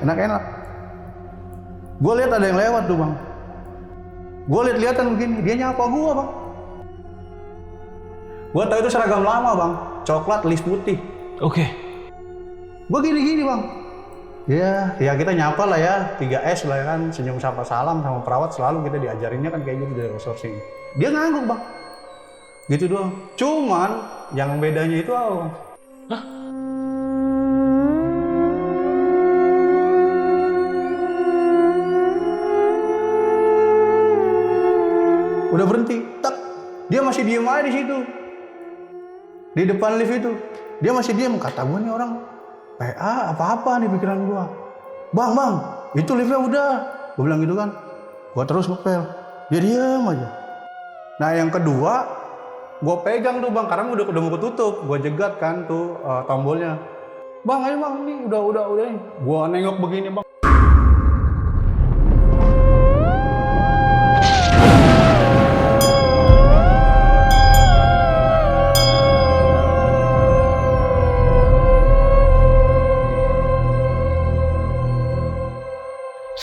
enak-enak. Gue lihat ada yang lewat tuh bang. Gue lihat-lihatan begini, dia nyapa gue bang. Gue tahu itu seragam lama bang, coklat lis putih. Oke. Gue gini-gini bang. Ya kita nyapa lah ya, 3S lah ya kan, senyum sapa salam sama perawat selalu kita diajarinnya kan kayak gitu dari outsourcing. Dia ngangguk bang. Gitu doang. Cuman yang bedanya itu apa bang? Hah? Udah berhenti, tak. Dia masih diem aja di situ. Di depan lift itu. Dia masih diem, kata gue nih orang PA apa-apa nih pikiran gue. Bang, itu liftnya udah. Gue bilang gitu kan. Gue terus ngepel. Dia diem aja. Nah yang kedua, gue pegang tuh bang, karena udah mau ketutup. Gue jegat kan tuh tombolnya. Bang, ayo bang, nih udah nih. Gue nengok begini bang.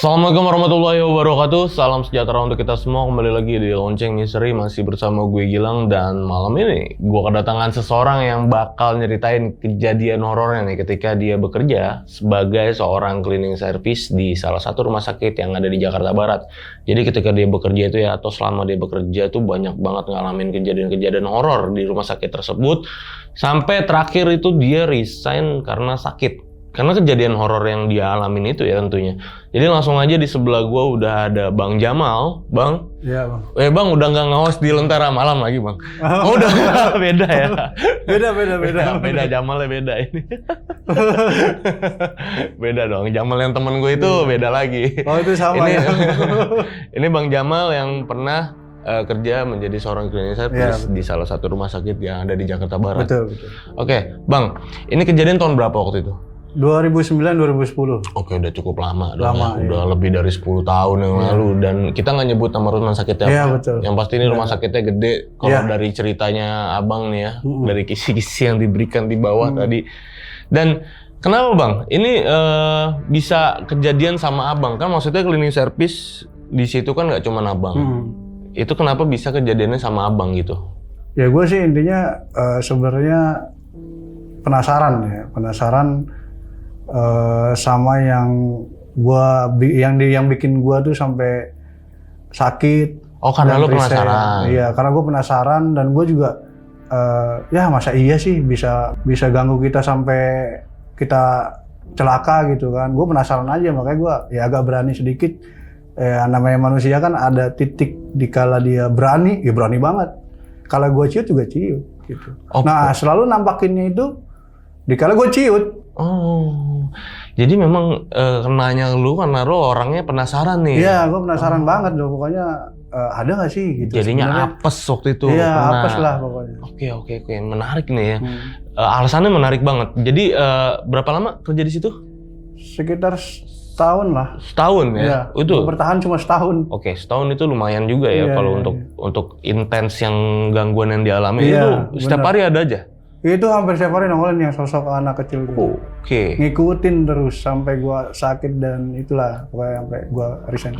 Assalamualaikum warahmatullahi wabarakatuh. Salam sejahtera untuk kita semua. Kembali lagi di Lonceng Misteri, masih bersama gue Gilang. Dan malam ini gue kedatangan seseorang yang bakal nyeritain kejadian horornya nih ketika dia bekerja sebagai seorang cleaning service di salah satu rumah sakit yang ada di Jakarta Barat. Jadi ketika dia bekerja itu ya, atau selama dia bekerja tuh banyak banget ngalamin kejadian-kejadian horor di rumah sakit tersebut. Sampai terakhir itu dia resign karena sakit. Karena kejadian horor yang dia alamin itu ya tentunya. Jadi langsung aja di sebelah gue udah ada Bang Jamal. Bang? Iya bang. Bang udah nggak nge-host di Lentera Malam lagi bang? Oh udah beda ya? Beda, Jamalnya beda ini. Beda dong, Jamal yang temen gue itu beda lagi. Oh itu sama ini, ya? Ini Bang Jamal yang pernah kerja menjadi seorang cleaning service di salah satu rumah sakit yang ada di Jakarta Barat. Betul. Oke, Bang, ini kejadian tahun berapa waktu itu? 2009-2010. Oke, udah cukup lama dong. Lama, ya. Udah lebih dari 10 tahun yang lalu. Dan kita nggak nyebut nama rumah sakitnya. Iya, betul. Yang pasti ini rumah sakitnya gede. Kalau dari ceritanya abang nih ya, dari kisi-kisi yang diberikan di bawah tadi. Dan kenapa bang? Ini bisa kejadian sama abang kan? Maksudnya cleaning service di situ kan nggak cuma abang. Itu kenapa bisa kejadiannya sama abang gitu? Ya gue sih intinya sebenarnya penasaran sama yang yang bikin gua tuh sampai sakit. Oh karena lu penasaran? Iya, karena gue penasaran dan gue juga ya masa iya sih bisa ganggu kita sampai kita celaka gitu kan. Gue penasaran aja, makanya gue ya agak berani sedikit. Namanya manusia kan ada titik dikala dia berani, ya berani banget. Kalau gue ciut juga ciut gitu. Nah selalu nampakinnya itu dikala gue ciut. Oh, jadi memang kenanya lu karena lu orangnya penasaran nih. Iya, gue penasaran banget loh. Pokoknya ada nggak sih gitu. Jadinya sebenarnya. apes waktu itu. Iya, apes lah pokoknya. Oke, menarik nih ya. Alasannya menarik banget. Jadi berapa lama kerja di situ? Sekitar setahun lah. Setahun ya? Iya, Itu bertahan cuma setahun. Oke, setahun itu lumayan juga ya kalau untuk intens yang gangguan yang dialami itu setiap hari ada aja. Itu hampir setiap hari nongolin yang sosok anak kecil gitu. Oke. Ngikutin terus sampai gua sakit dan itulah pokoknya sampai gua resign.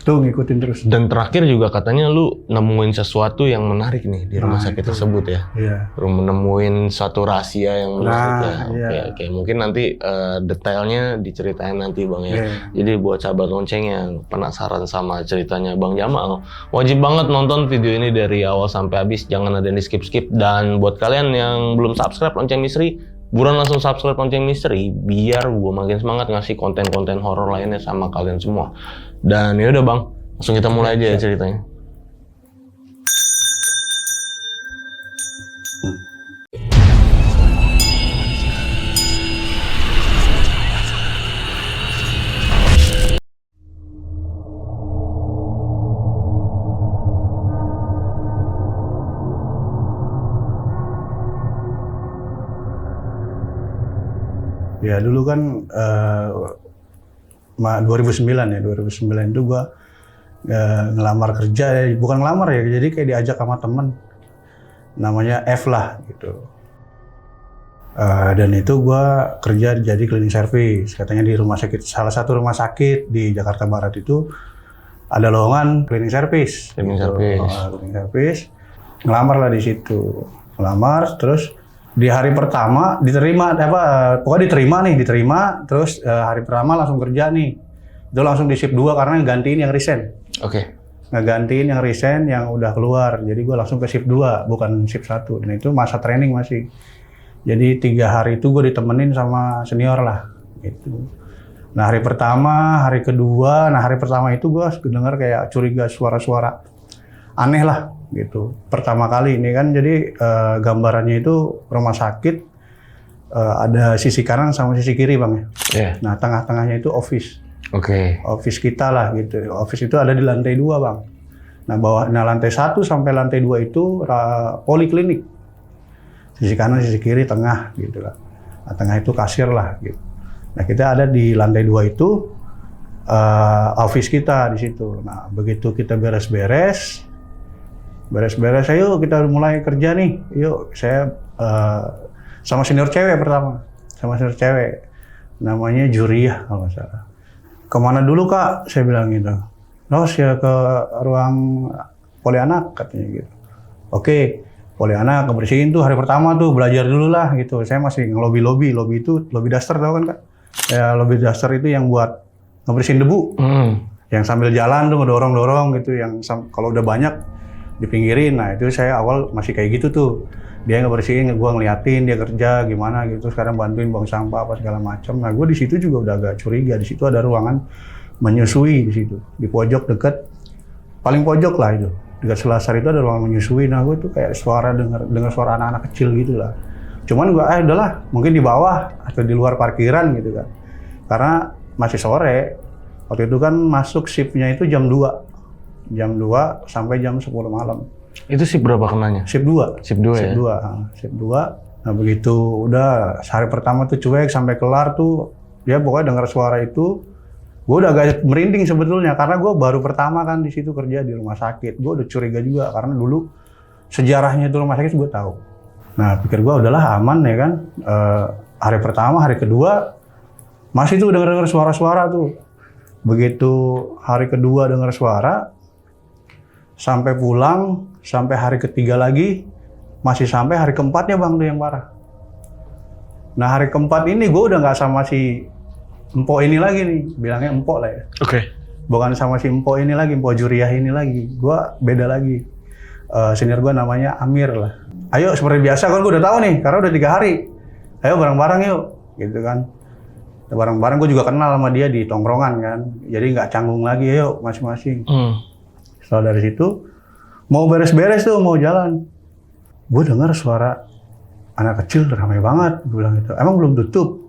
Tuh ngikutin terus. Dan terakhir juga katanya lu nemuin sesuatu yang menarik nih di rumah sakit tersebut ya. Iya. Nemuin satu rahasia yang menarik iya. Oke. Mungkin nanti detailnya diceritain nanti Bang ya. Jadi buat sahabat lonceng yang penasaran sama ceritanya Bang Jamal, wajib banget nonton video ini dari awal sampai habis, jangan ada yang di skip-skip. Dan buat kalian yang belum subscribe Lonceng Misteri, buruan langsung subscribe Lonceng Misteri biar gue makin semangat ngasih konten-konten horor lainnya sama kalian semua. Dan ya udah Bang, langsung kita mulai aja ya ceritanya. Ya dulu kan 2009 itu gua ngelamar kerja, bukan ngelamar ya, jadi kayak diajak sama temen namanya F lah gitu. Dan itu gue kerja jadi cleaning service. Katanya di rumah sakit, salah satu rumah sakit di Jakarta Barat itu ada lowongan cleaning service. Cleaning gitu. service. Cleaning service. Ngelamar lah di situ. Ngelamar, terus di hari pertama diterima, pokoknya diterima. Terus hari pertama langsung kerja nih. Itu langsung di shift 2 karena gantiin yang resign. Oke. Ngegantiin yang resign yang udah keluar. Jadi gue langsung ke shift 2, bukan shift 1. Dan itu masa training masih. Jadi 3 hari itu gue ditemenin sama senior lah, gitu. Nah hari pertama, hari kedua, hari pertama itu gue dengar kayak curiga suara-suara aneh lah, gitu. Pertama kali ini kan jadi gambarannya itu rumah sakit, ada sisi kanan sama sisi kiri bang ya. Yeah. Nah tengah-tengahnya itu office. Oke. Office kita lah gitu. Office itu ada di lantai 2 bang. Nah lantai 1 sampai lantai 2 itu poliklinik. Sisi kanan, sisi kiri, tengah gitu lah. Nah, tengah itu kasir lah gitu. Nah kita ada di lantai 2 itu office kita di situ. Nah begitu kita beres-beres, ayo kita mulai kerja nih. Yuk saya sama senior cewek pertama, sama senior cewek, namanya Juriah kalau nggak salah. Kemana dulu kak? Saya bilang gitu. Terus ya ke ruang poli anak katanya gitu. Oke. Poli anak kebersihin tuh hari pertama tuh belajar dulu lah gitu. Saya masih ngelobi itu lobby duster tau kan kak? Ya lobby duster itu yang buat ngebersihin debu. Yang sambil jalan tuh ngedorong gitu. Yang kalau udah banyak dipinggirin. Nah itu saya awal masih kayak gitu tuh. Dia ngebersihin, gue ngeliatin dia kerja gimana gitu. Sekarang bantuin buang sampah apa segala macam. Nah gue di situ juga udah agak curiga. Di situ ada ruangan menyusui di situ. Di pojok deket, paling pojok lah itu. Dekat selasar itu ada ruangan menyusui. Nah gue tuh kayak dengar suara anak-anak kecil gitu lah. Cuman gue udahlah mungkin di bawah atau di luar parkiran gitu kan. Karena masih sore. Waktu itu kan masuk shiftnya itu jam 2 sampai jam 10 malam. Itu shift berapa kenanya? Shift 2. Shift 2 ya? Shift 2. Nah begitu udah hari pertama tuh cuek sampai kelar tuh. Dia pokoknya dengar suara itu. Gue udah agak merinding sebetulnya karena gue baru pertama kan di situ kerja di rumah sakit. Gue udah curiga juga karena dulu sejarahnya itu rumah sakit gue tahu. Nah pikir gue udahlah aman ya kan. Hari pertama, hari kedua masih tuh dengar suara-suara tuh. Begitu hari kedua dengar suara, sampai pulang, sampai hari ketiga lagi, masih sampai hari keempatnya bang tuh yang parah. Nah hari keempat ini gue udah nggak sama si Empok ini lagi nih, bilangnya empok lah ya. Oke. Bukan sama si empok ini lagi, empok Juriah ini lagi. Gua beda lagi. Senior gua namanya Amir lah. Ayo seperti biasa kan gua udah tahu nih, karena udah 3 hari. Ayo bareng-bareng yuk, gitu kan. Bareng-bareng gua juga kenal sama dia di tongkrongan kan. Jadi nggak canggung lagi, ayo masing-masing. Setelah dari situ, mau beres-beres tuh, mau jalan. Gua dengar suara anak kecil ramai banget, gua bilang gitu. Emang belum tutup?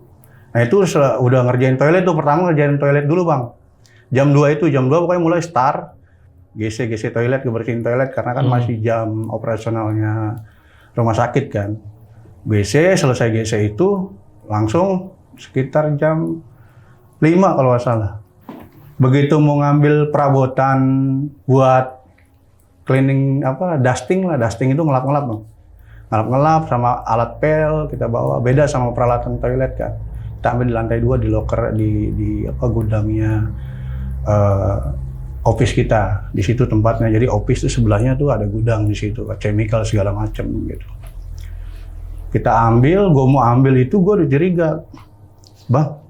Nah itu udah ngerjain toilet tuh, pertama ngerjain toilet dulu bang. Jam 2 pokoknya mulai start. GC toilet, bersihin toilet karena kan masih jam operasionalnya rumah sakit kan. Selesai GC itu langsung sekitar jam 5 kalau nggak salah. Begitu mau ngambil perabotan buat cleaning dusting itu ngelap-ngelap bang. Ngelap-ngelap sama alat pel kita bawa, beda sama peralatan toilet kan. Kita ambil di lantai 2 di loker di gudangnya office kita. Di situ tempatnya. Jadi office itu sebelahnya tuh ada gudang di situ, chemical segala macam gitu. Kita ambil, gue mau ambil itu gue udah curiga. Bang,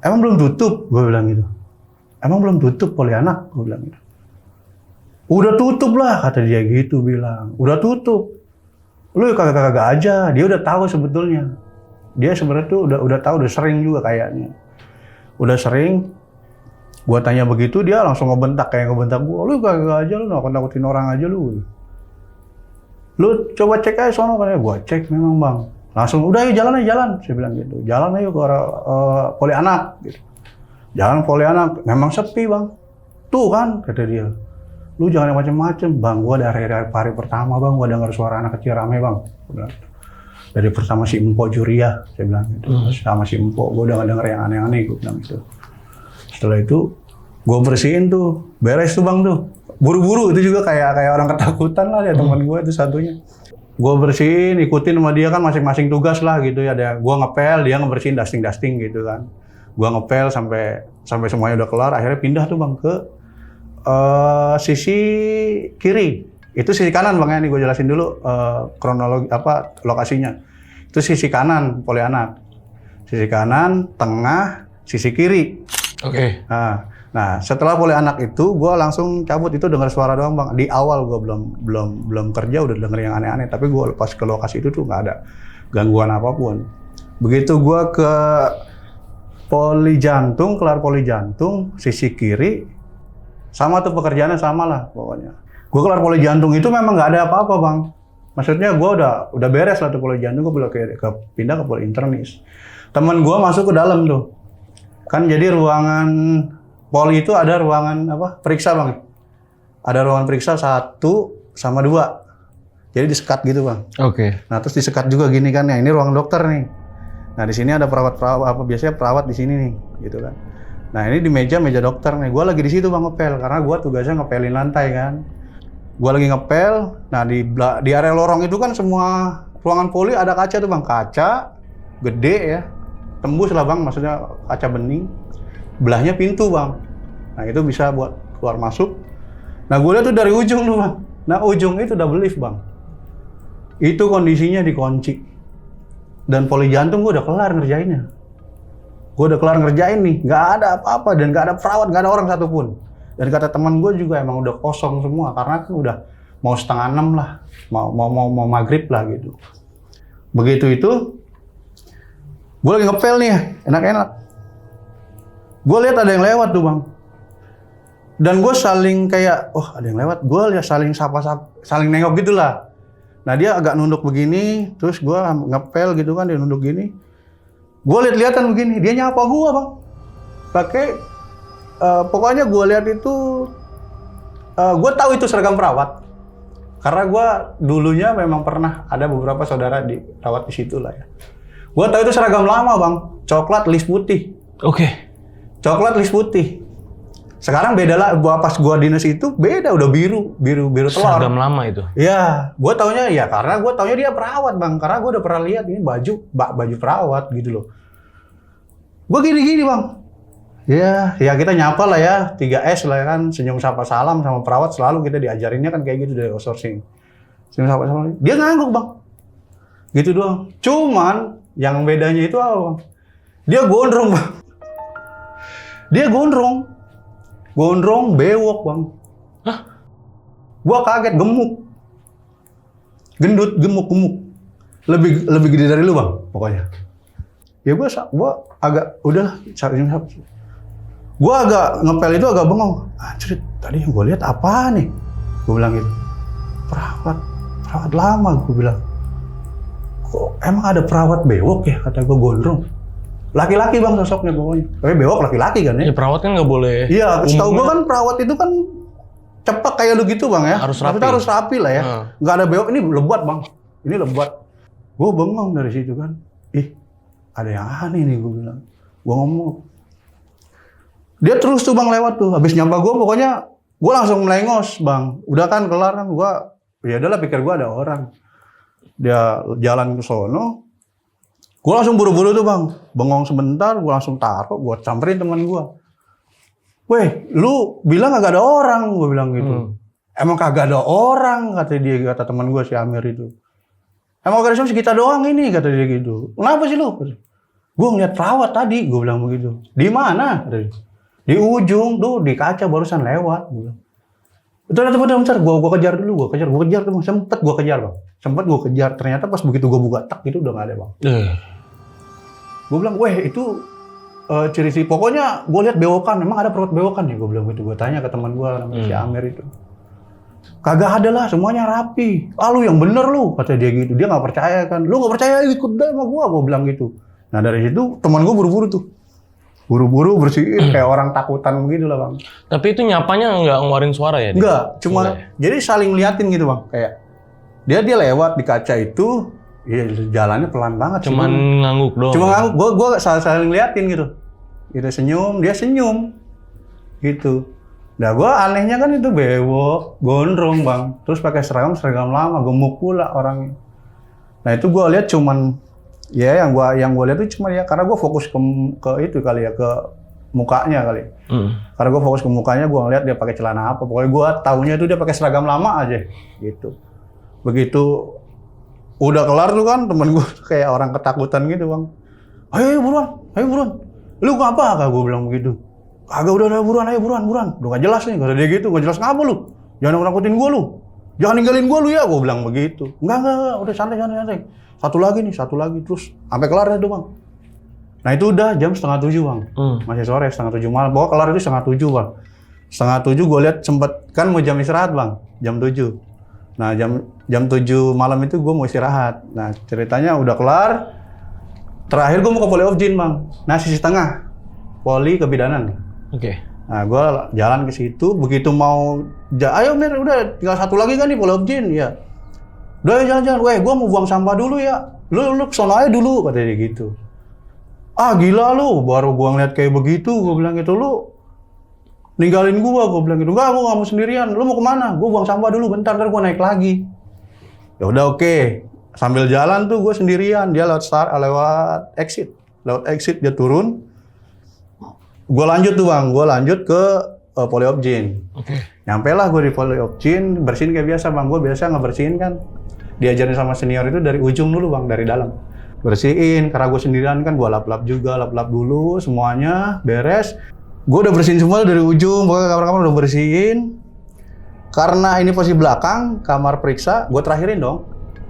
emang belum tutup? Gue bilang gitu. Emang belum tutup poli anak? Gue bilang gitu. Udah tutup lah, kata dia gitu bilang. Udah tutup. Lu kagak-kagak aja, dia udah tahu sebetulnya. Dia sebenarnya tuh udah tahu, udah sering juga kayaknya. Udah sering, gua tanya begitu, dia langsung ngebentak gua. Lu kagak aja, lu nakut-nakutin orang aja lu. Lu coba cek aja sono kan ya. Gua cek memang bang. Langsung, udah ayo jalan aja jalan. Saya bilang gitu. Jalan ayo ke poli anak. Gitu. Jalan poli anak, memang sepi bang. Tuh kan, kata dia. Lu jangan macam-macam bang. Gua dari hari pertama bang, gua dengar suara anak kecil rame bang. Dari pertama si Empok Juriah, saya bilang gitu. Sama si Empok, gue udah gak denger yang aneh-aneh, gue bilang gitu. Setelah itu, gue bersihin tuh, beres tuh bang tuh. Buru-buru, itu juga kayak orang ketakutan lah ya teman gue itu satunya. Gue bersihin, ikutin sama dia kan masing-masing tugas lah gitu ya. Gue ngepel, dia ngebersihin dusting gitu kan. Gue ngepel sampai semuanya udah kelar. Akhirnya pindah tuh bang ke sisi kiri. Itu sisi kanan bang ya. Nih gue jelasin dulu kronologi lokasinya. Itu sisi kanan poli anak. Sisi kanan, tengah, sisi kiri. Oke. Nah, setelah poli anak itu, gue langsung cabut. Itu dengar suara doang bang. Di awal gue belum kerja udah denger yang aneh-aneh. Tapi gue pas ke lokasi itu tuh nggak ada gangguan apapun. Begitu gue ke poli jantung, kelar poli jantung, sisi kiri, sama tuh pekerjaannya sama lah pokoknya. Gue kelar poli jantung itu memang nggak ada apa-apa bang. Maksudnya gue udah beres lah tuh poli jantung. Gue pindah ke poli internis. Temen gue masuk ke dalam tuh. Kan jadi ruangan poli itu ada ruangan periksa bang. Ada ruangan periksa 1 sama 2. Jadi disekat gitu bang. Oke. Nah terus disekat juga gini kan ya. Ini ruang dokter nih. Nah di sini ada perawat biasanya perawat di sini nih gitu kan. Nah ini di meja dokter nih. Gue lagi di situ bang ngepel karena gue tugasnya ngepelin lantai kan. Gue lagi ngepel. Nah di area lorong itu kan semua ruangan poli ada kaca tuh bang. Kaca gede ya. Tembus lah bang, maksudnya kaca bening. Belahnya pintu bang. Nah itu bisa buat keluar masuk. Nah gue lihat tuh dari ujung tuh bang. Nah ujung itu double lift bang. Itu kondisinya dikunci. Dan poli jantung gue udah kelar ngerjainnya. Gue udah kelar ngerjain nih. Nggak ada apa-apa dan nggak ada perawat, nggak ada orang satupun. Dan kata teman gue juga emang udah kosong semua. Karena kan udah mau 5:30 lah. Mau maghrib lah gitu. Begitu itu. Gue lagi ngepel nih, enak-enak. Gue lihat ada yang lewat tuh bang. Dan gue saling kayak, ada yang lewat. Gue lihat saling sapa-sapa, saling nengok gitulah. Nah dia agak nunduk begini, terus gue ngepel gitu kan, dia nunduk gini. Gue lihat-lihatan begini, dia nyapa gue bang. Pakai, pokoknya gue lihat itu, gue tahu itu seragam perawat. Karena gue dulunya memang pernah ada beberapa saudara dirawat di situ lah ya. Gue tahu itu seragam lama bang, coklat list putih. Oke. Coklat list putih. Sekarang beda lah, pas gue dinas itu beda, udah biru telur. Seragam lama itu? Iya, gue taunya ya karena gue taunya dia perawat bang, karena gue udah pernah lihat ini baju perawat gitu loh. Gue gini bang, ya kita nyapa lah ya, 3S lah ya kan, senyum sapa salam sama perawat selalu kita diajarinnya kan kayak gitu dari outsourcing. Senyum sapa salam, dia ngangguk bang, gitu doang. Cuman yang bedanya itu apa bang? Dia gondrong bang. Dia gondrong bewok bang. Hah? Gua kaget, gendut, gemuk. Lebih gede dari lu bang, pokoknya. Ya gua agak udahlah. Gua agak ngepel itu agak bengong. Anjir, tadi yang gua lihat apa nih? Gua bilang gitu. Perawat lama, gua bilang. Kok emang ada perawat bewok ya, kata gue gondrong. Laki-laki bang sosoknya pokoknya. Tapi bewok laki-laki kan ya. Ya perawat kan nggak boleh. Iya, setahu gue kan perawat itu kan cepak kayak lu gitu bang ya. Harus rapi. Maksudnya harus rapi lah ya. Nggak ada bewok, ini lebat bang. Ini lebat. Gue bengong dari situ kan. Ada yang aneh nih gue bilang. Gue ngomong. Dia terus tuh bang lewat tuh. Habis nyapa gue pokoknya gue langsung melengos bang. Udah kan kelar kan gue. Ya udahlah pikir gue ada orang. Dia jalan ke sono, gue langsung buru-buru tuh bang, bengong sebentar, gue langsung taruh, gue samperin teman gue. Weh, lu bilang kagak ada orang, gue bilang gitu. Emang kagak ada orang, kata teman gue si Amir itu. Emang kagak ada kita doang ini, kata dia gitu. Kenapa sih lu? Gue ngeliat perawat tadi, gue bilang begitu. Di mana? Di ujung tuh, di kaca barusan lewat. Bentar, gue kejar dulu, gue kejar tuh, sempet gue kejar, ternyata pas begitu gue buka tak itu udah nggak ada bang. Gue bilang, weh itu ciri sih, pokoknya gue lihat bewokan, emang ada perawat bewokan ya, gue bilang gitu, gue tanya ke teman gue namanya si Amir itu. Kagak ada lah, semuanya rapi. Lu yang bener lu, kata dia gitu, dia nggak percaya kan, lu nggak percaya ikut deh sama gue bilang gitu. Nah dari situ teman gue buru-buru bersihin kayak orang takutan begitu lah bang. Tapi itu nyapanya nggak ngeluarin suara ya? Enggak, cuma jadi saling liatin gitu bang. Kayak dia lewat di kaca itu, ya jalannya pelan banget. Cuman ngangguk doang. Cuma ngangguk, gue saling liatin gitu. Kita senyum, dia senyum, gitu. Nah gue anehnya kan itu bewok, gondrong bang. Terus pakai seragam lama, gemuk pula orangnya. Nah itu gue lihat cuman, ya yang gue lihat itu cuma ya karena gue fokus ke itu kali ya, ke mukanya kali. Karena gue fokus ke mukanya, gue ngeliat dia pakai celana apa. Pokoknya gue taunya itu dia pakai seragam lama aja, gitu. Begitu udah kelar tuh kan, temen gue kayak orang ketakutan gitu bang. Ayo buruan. Lu ngapa? Kagak gue bilang begitu. Kagak udah buruan, ayo buruan. Udah gak jelas nih, kata dia gitu. Gak jelas ngapa lu? Jangan nakutin gue lu. Jangan ninggalin gue lu ya, gue bilang begitu. Enggak, udah santai. Satu lagi, terus sampai kelar itu bang. Nah itu udah jam 6:30 bang, masih sore 6:30 malam. Pokoknya kelar itu 6:30 bang. 6:30 gue lihat sempet, kan mau jam istirahat bang, jam 7. Nah jam 7 malam itu gue mau istirahat. Nah ceritanya udah kelar, terakhir gue mau ke Poli Obgyn bang. Nah sisi tengah, Poli Kebidanan. Oke. Nah gue jalan ke situ, begitu mau, ayo Mir, udah tinggal satu lagi kan nih Poli Obgyn, ya. Udah jalan-jalan, weh gue mau buang sampah dulu ya. Lu kesana aja dulu, kata dia gitu. Ah gila lu, baru gue ngeliat kayak begitu, gue bilang gitu, lu ninggalin gue bilang gitu. Enggak, gue gak mau sendirian, lu mau kemana? Gue buang sampah dulu, bentar gue naik lagi. Ya udah oke. Sambil jalan tuh gue sendirian, dia lewat exit dia turun. Gue lanjut tuh bang, ke Poli Obgyn. Nyampe lah gue di Poli Obgyn, bersihin kayak biasa bang. Gue biasa ngebersihin kan, diajarin sama senior itu dari ujung dulu bang, dari dalam. Bersihin, karena gue sendirian kan, gue lap-lap dulu semuanya, beres. Gue udah bersihin semua dari ujung, pokoknya kamar-kamar udah bersihin. Karena ini posisi belakang, kamar periksa, gue terakhirin dong.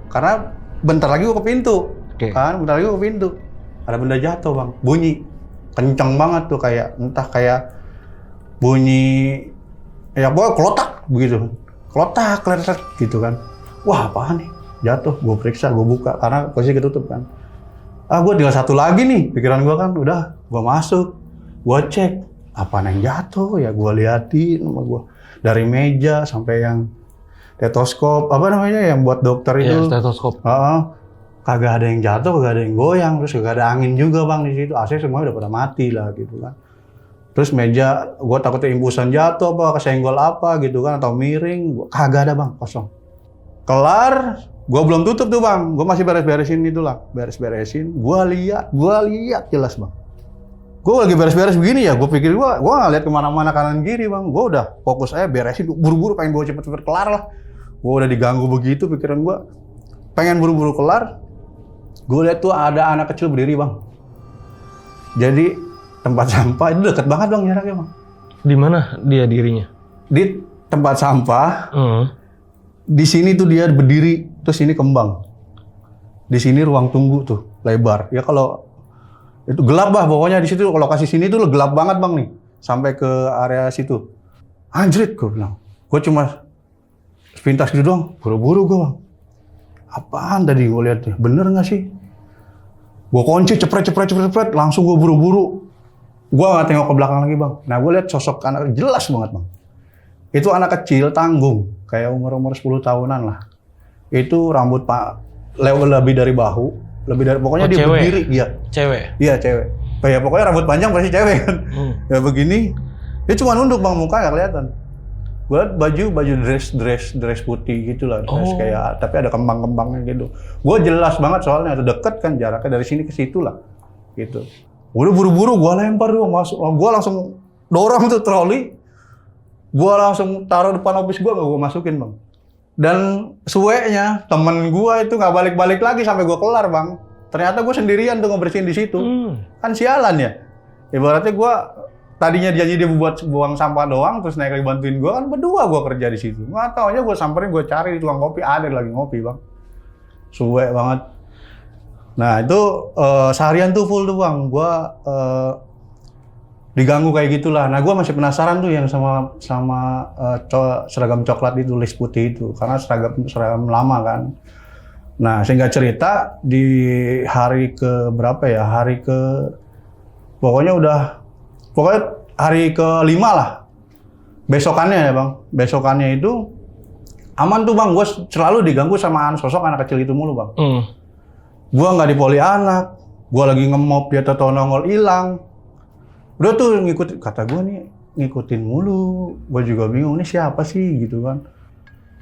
Karena bentar lagi gue ke pintu, kan, bentar lagi gue ke pintu. Ada benda jatuh bang, bunyi. Kenceng banget tuh, kayak entah kayak bunyi ya pokoknya kelotak begitu, kelotak gitu kan. Wah apaan nih, jatuh. Gue periksa, gue buka karena posisi ketutup kan. Gue tinggal satu lagi nih, pikiran gue kan. Udah gue masuk, gue cek apaan yang jatuh ya, gue liatin sama gue dari meja sampai yang stetoskop apa namanya yang buat dokter itu. Stetoskop. Kagak ada yang jatuh, kagak ada yang goyang, terus kagak ada angin juga bang di situ. AC semuanya udah pada mati lah gitu kan. Terus meja, gue takutnya imbusan jatuh apa, kesenggol apa gitu kan, atau miring. Kagak ada bang, kosong. Kelar, gue belum tutup tuh bang. Gue masih beres-beresin itulah, beres-beresin. Gue lihat jelas bang. Gue lagi beres-beres begini ya, gue pikir gue nggak lihat kemana-mana kanan kiri bang. Gue udah fokus aja beresin, buru-buru pengen gue cepet-cepet kelar lah. Gue udah diganggu begitu pikiran gue, pengen buru-buru kelar. Gue lihat tuh ada anak kecil berdiri bang. Jadi tempat sampah itu deket banget bang jaraknya bang. Di mana dia dirinya? Di tempat sampah. Di sini tuh dia berdiri, terus ini kembang. Di sini ruang tunggu tuh lebar. Ya kalau itu gelap bah, pokoknya di situ lokasi sini tuh gelap banget bang nih. Sampai ke area situ. Anjrit gue bilang. Gue cuma sepintas gitu doang. Buru-buru gue bang. Apaan tadi gue lihat? Bener nggak sih? Gue kunci cepret, langsung gue buru-buru. Gue nggak tengok ke belakang lagi bang. Nah gue lihat sosok anak jelas banget bang. Itu anak kecil tanggung, kayak umur 10 tahunan lah. Itu rambut pak lebih dari bahu, pokoknya dia cewek. Berdiri, iya. Cewek. Iya cewek. Ya pokoknya rambut panjang pasti cewek kan. Ya begini, dia cuma nunduk bang, muka nggak kelihatan. Gue liat baju dress putih gitu lah, kayak tapi ada kembang-kembangnya gitu. Gue jelas banget soalnya itu deket kan jaraknya dari sini ke situ lah, gitu. Udah buru-buru gue lempar dulu masuk, gue langsung dorong tuh troli, gue langsung taruh depan office gue masukin bang. Dan sueknya temen gue itu nggak balik-balik lagi sampai gue kelar bang. Ternyata gue sendirian tuh ngebersihin di situ, kan sialan ya. Ibaratnya gue tadinya janji dia buat buang sampah doang, terus naik lagi bantuin gue, kan berdua gue kerja di situ. Nggak tahu aja gue samperin, gue cari di tukang kopi, ada lagi ngopi bang. Suwe banget. Nah itu seharian tuh full tuh bang, gue diganggu kayak gitulah. Nah gue masih penasaran tuh yang sama seragam coklat itu, tulis putih itu, karena seragam lama kan. Nah singkat cerita di hari ke berapa ya, pokoknya hari ke-5 lah. Besokannya ya bang, besokannya itu aman tuh bang, gue selalu diganggu sama sosok anak kecil itu mulu bang. Gue nggak di poli anak, gue lagi nge-mop dia tahu nongol hilang. Udah tuh ngikutin, kata gue nih ngikutin mulu, gue juga bingung ini siapa sih gitu kan.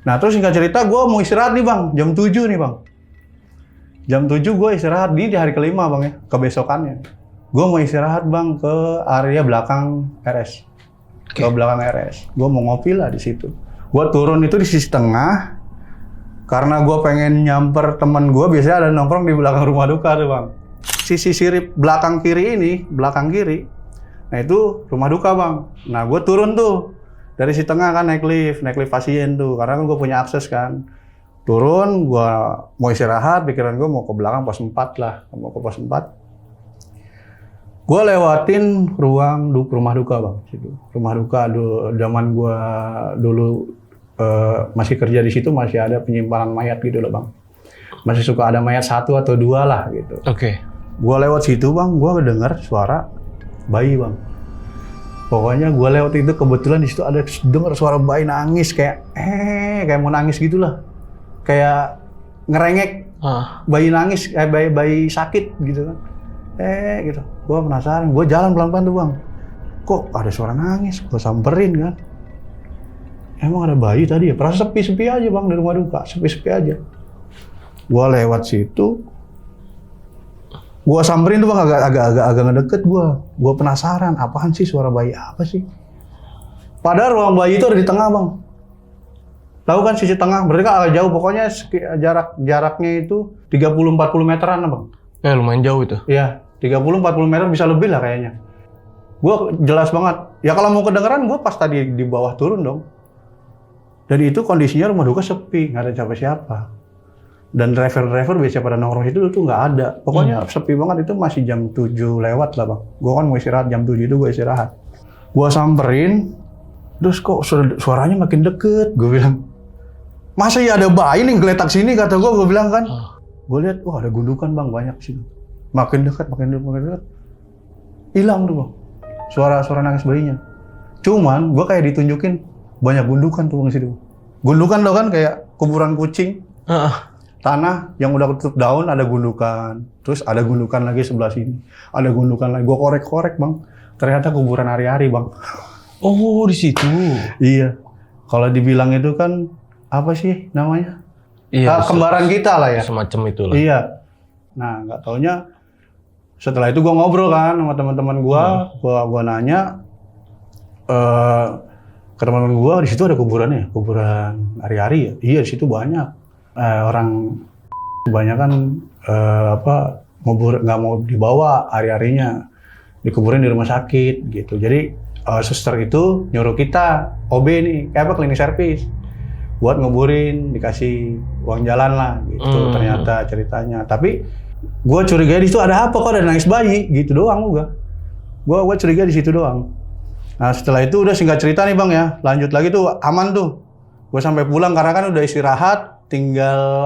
Nah terus singkat cerita gue mau istirahat nih bang, jam 7 nih bang. Jam 7 gue istirahat di hari kelima bang ya, kebesokannya. Gue mau istirahat bang ke area belakang RS. Ke belakang RS. Gue mau ngopi lah di situ. Gue turun itu di sisi tengah. Karena gue pengen nyamper temen gue, biasanya ada nongkrong di belakang rumah duka tuh bang. Sisi sirip belakang kiri ini, belakang kiri. Nah itu rumah duka bang. Nah gue turun tuh. Dari si tengah kan naik lift pasien tuh. Karena kan gue punya akses kan. Turun, gue mau istirahat, pikiran gue mau ke belakang pos 4 lah. Mau ke pos 4. Gue lewatin ruang rumah duka bang. Rumah duka zaman gue dulu masih kerja di situ, masih ada penyimpanan mayat gitu loh bang. Masih suka ada mayat 1 atau 2 lah gitu. Oke. Gue lewat situ bang, gue dengar suara bayi bang. Pokoknya gue lewat itu kebetulan di situ ada dengar suara bayi nangis kayak mau nangis gitulah. Kayak ngerengek, bayi nangis, bayi sakit gitu kan. Gitu. Gue penasaran, gue jalan pelan-pelan tuh bang. Kok ada suara nangis? Gue samperin kan. Emang ada bayi tadi ya? Perasaan sepi-sepi aja bang di rumah duka, sepi-sepi aja. Gue lewat situ, gue samperin tuh bang, agak ngedeket gue. Gue penasaran, apaan sih suara bayi apa sih? Padahal ruang bayi itu ada di tengah bang. Tahu kan sisi tengah, berarti kan agak jauh, pokoknya jaraknya itu 30-40 meteran bang. Ya lumayan jauh itu. Iya, 30-40 meter bisa lebih lah kayaknya. Gue jelas banget, ya kalau mau kedengeran gue pas tadi di bawah turun dong. Dan itu kondisinya rumah duka sepi, nggak ada siapa-siapa. Dan driver biasa pada nongkrong itu tuh nggak ada. Pokoknya sepi banget, itu masih jam 7 lewat lah bang. Gue kan mau istirahat, jam 7 itu gue istirahat. Gue samperin, terus kok suaranya makin deket, gue bilang. Masa ya ada bayi nih geletak sini, kata gue bilang kan. Gue lihat, wah ada gundukan bang, banyak sih. Makin dekat. Hilang tuh bang, suara nangis bayinya. Cuman gue kayak ditunjukin banyak gundukan tuh bang situ. Gundukan loh kan kayak kuburan kucing. Tanah yang udah ketutup daun ada gundukan. Terus ada gundukan lagi sebelah sini. Ada gundukan lagi. Gue korek bang. Ternyata kuburan hari-hari bang. Oh di situ. Iya. Kalau dibilang itu kan apa sih namanya? Iya. Kembaran kita lah ya. Semacam itulah. Iya. Nah nggak taunya setelah itu gue ngobrol kan sama teman-teman gue. Gue nanya ke teman-teman gue, di situ ada kuburannya, kuburan hari-hari ya. Iya di situ banyak. Orang kebanyakan ngubur nggak mau dibawa hari-harinya, dikuburin di rumah sakit gitu. Jadi suster itu nyuruh kita OB nih, kayak apa klinik servis, buat nguburin, dikasih uang jalan lah gitu. Ternyata ceritanya. Tapi gue curiga di situ ada apa, kok ada nangis bayi gitu doang gue curiga di situ doang. Nah setelah itu udah singkat cerita nih bang ya, lanjut lagi tuh aman tuh. Gue sampai pulang karena kan udah istirahat. Tinggal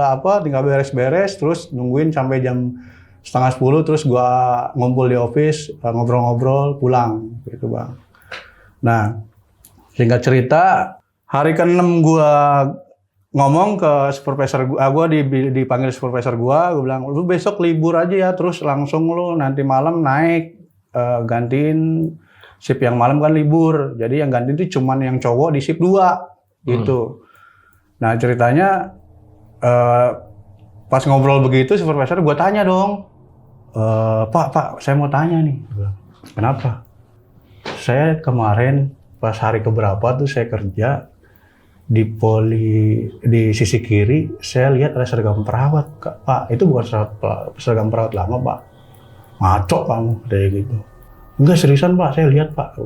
beres-beres, terus nungguin sampai jam 9:30, terus gua ngumpul di office, ngobrol-ngobrol, pulang gitu bang. Nah, singkat cerita, hari ke-6 gua ngomong ke supervisor gua, dipanggil supervisor gua bilang, lu besok libur aja ya, terus langsung lu nanti malam naik, gantiin shift yang malam kan libur, jadi yang gantiin itu cuman yang cowok di shift 2 gitu. Nah ceritanya, pas ngobrol begitu supervisor gue tanya dong, Pak, saya mau tanya nih. Kenapa? Saya kemarin pas hari keberapa tuh saya kerja di sisi kiri, saya lihat ada seragam perawat. Pak, itu bukan seragam perawat lama Pak. Ngaco kamu, kayak gitu. Enggak seriusan Pak, saya lihat Pak.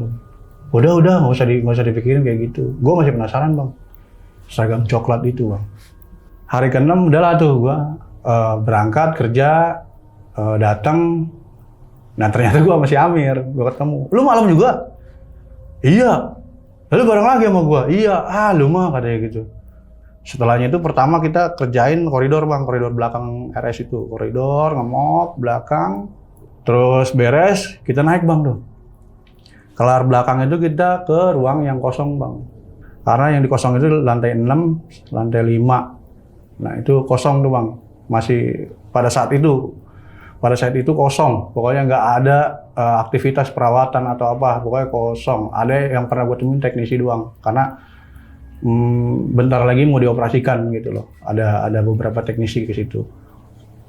Udah nggak usah dipikirin kayak gitu. Gue masih penasaran bang, seragam coklat itu bang. Hari ke-6 udahlah tuh gue berangkat kerja, datang. Nah ternyata gue masih Amir, gue ketemu. Lu malam juga? Iya. Lalu bareng lagi sama gue? Iya. Lu mah katanya gitu. Setelahnya itu pertama kita kerjain koridor bang, koridor belakang RS itu. Koridor, ngemop, belakang. Terus beres, kita naik bang tuh. Kelar belakang itu kita ke ruang yang kosong bang. Karena yang di kosong itu lantai 6, lantai 5. Nah itu kosong tuh bang, masih pada saat itu kosong, pokoknya nggak ada aktivitas perawatan atau apa, pokoknya kosong. Ada yang pernah gue temuin teknisi doang, karena bentar lagi mau dioperasikan gitu loh, ada beberapa teknisi ke situ.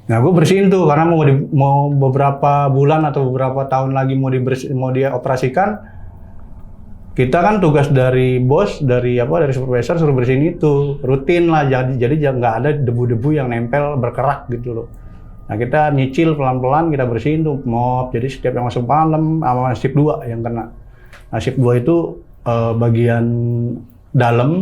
Nah, gue bersihin tuh karena mau beberapa bulan atau beberapa tahun lagi mau dioperasikan. Kita kan tugas dari bos, dari supervisor suruh bersihin itu rutin lah. Jadi nggak ada debu-debu yang nempel berkerak gitu loh. Nah, kita nyicil pelan-pelan kita bersihin tuh mop. Jadi setiap yang masuk malam sama shift 2 yang kena. Nah, shift 2 itu bagian dalam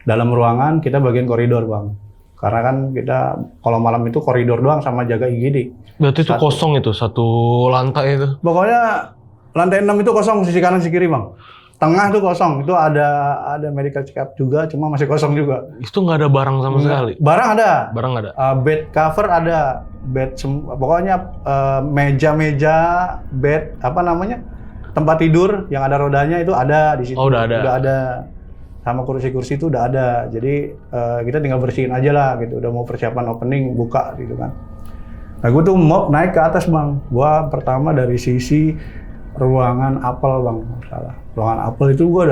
ruangan, kita bagian koridor, Bang. Karena kan kita kalau malam itu koridor doang sama jaga IGD. Berarti itu kosong itu, satu lantai itu? Pokoknya lantai 6 itu kosong, sisi kanan sisi kiri, Bang. Tengah tuh kosong, itu ada medical check up juga, cuma masih kosong juga. Itu nggak ada barang sama sekali? Barang ada. Barang ada? Bed cover ada. Pokoknya meja-meja, bed, tempat tidur yang ada rodanya itu ada di situ. Oh, udah ada? Udah ada. Sama kursi-kursi itu udah ada. Jadi kita tinggal bersihin aja lah gitu. Udah mau persiapan opening, buka gitu kan. Nah, gue tuh mau naik ke atas, Bang. Gua pertama dari sisi ruangan apel, Bang. Salah. Ruangan apel itu gue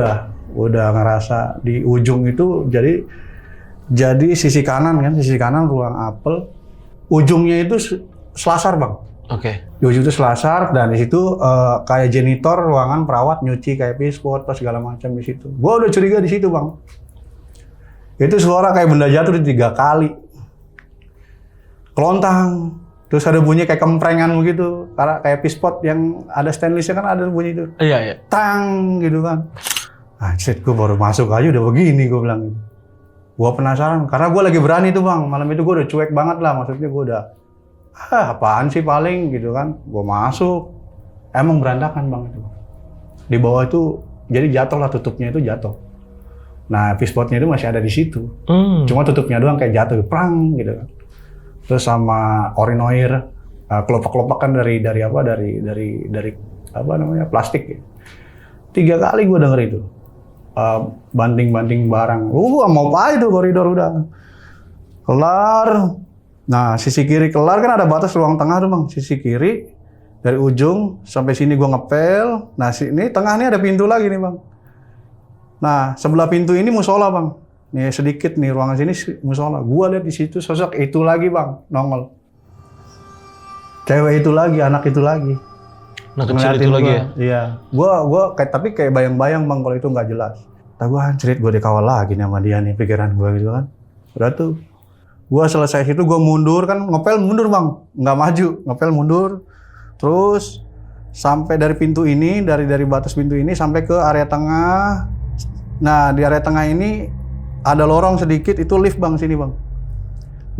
udah ngerasa di ujung itu jadi sisi kanan kan, sisi kanan ruang apel. Ujungnya itu selasar, Bang. Oke. Di ujung itu selasar dan di situ kayak janitor ruangan perawat nyuci kayak pispot segala macam di situ. Gua udah curiga di situ, Bang. Itu suara kayak benda jatuh 3 kali. Kelontang. Terus ada bunyi kayak kemprengan begitu. Karena kayak pispot yang ada stainlessnya kan ada bunyi itu. Iya, iya. Tang gitu kan. Shit, gue baru masuk aja udah begini gue bilang. Gua penasaran karena gue lagi berani tuh, Bang. Malam itu gue udah cuek banget lah, maksudnya gue udah apaan sih paling gitu kan. Gue masuk, emang berantakan, Bang, itu. Di bawah itu, jadi jatuh lah, tutupnya itu jatuh. Nah, pispotnya itu masih ada di situ. Cuma tutupnya doang kayak jatuh, prang gitu kan. Terus sama orinoir, kelopak-kelopak kan dari plastik. 3 kali gue denger itu. Banting-banting barang. Mau apa itu koridor udah. Kelar. Nah, sisi kiri kelar kan ada batas ruang tengah tuh, Bang. Sisi kiri dari ujung sampai sini gua ngepel. Nah, sini tengah nih ada pintu lagi nih, Bang. Nah, sebelah pintu ini musola, Bang. Nih sedikit nih ruangan sini musola. Gua lihat di situ sosok itu lagi, Bang, nongol. Cewek itu lagi, anak itu lagi. Nah, kecil itu lagi ya? Iya. Gua kayak bayang-bayang, Bang, kalau itu nggak jelas. Tak gua anjrit, gua dikawal lagi nih sama dia nih, pikiran gua gitu kan. Udah tuh. Gua selesai situ, gua mundur kan, ngepel mundur, Bang, nggak maju, ngepel mundur, terus sampai dari pintu ini, dari batas pintu ini sampai ke area tengah. Nah, di area tengah ini ada lorong sedikit, itu lift, Bang, sini, Bang,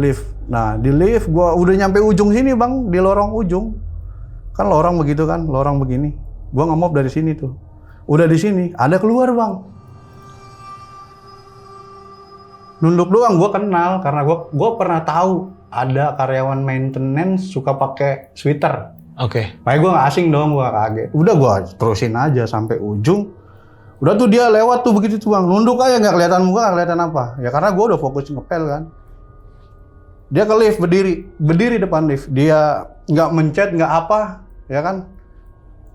lift. Nah, di lift gua udah nyampe ujung sini, Bang, di lorong ujung, kan lorong begitu kan, lorong begini. Gua nge-mop dari sini tuh, udah di sini, ada keluar, Bang. Nunduk doang, gue kenal karena gue pernah tahu ada karyawan maintenance suka pakai sweater. Oke. Makanya gue nggak asing dong, gue kaget. Udah gue terusin aja sampai ujung. Udah tuh dia lewat tuh begitu tuh, Bang. Nunduk aja, nggak kelihatan muka, nggak kelihatan apa. Ya karena gue udah fokus ngepel kan. Dia ke lift, berdiri depan lift. Dia nggak mencet, nggak apa, ya kan.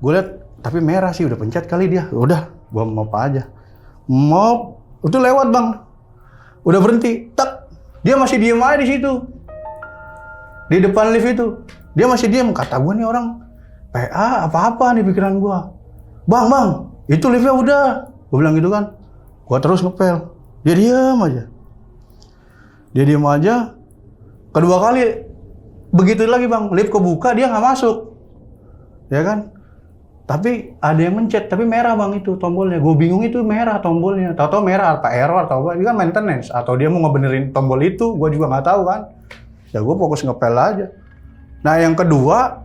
Gue lihat, tapi merah sih, udah pencet kali dia. Udah, gue mop aja. Mop, itu lewat, Bang. Udah berhenti, tak, dia masih diem aja di situ, di depan lift itu, dia masih diem. Kata gue nih orang, PA apa nih pikiran gue, bang, itu liftnya udah, gue bilang gitu kan, gue terus ngepel, dia diem aja, kedua kali, begitu lagi, Bang, lift kebuka dia nggak masuk, ya kan. Tapi ada yang mencet, tapi merah, Bang, itu tombolnya. Gue bingung itu merah tombolnya. Tahu-tahu merah, apa error, atau apa. Ini kan maintenance. Atau dia mau ngebenerin tombol itu, gue juga nggak tahu kan. Ya gue fokus ngepel aja. Nah, yang kedua,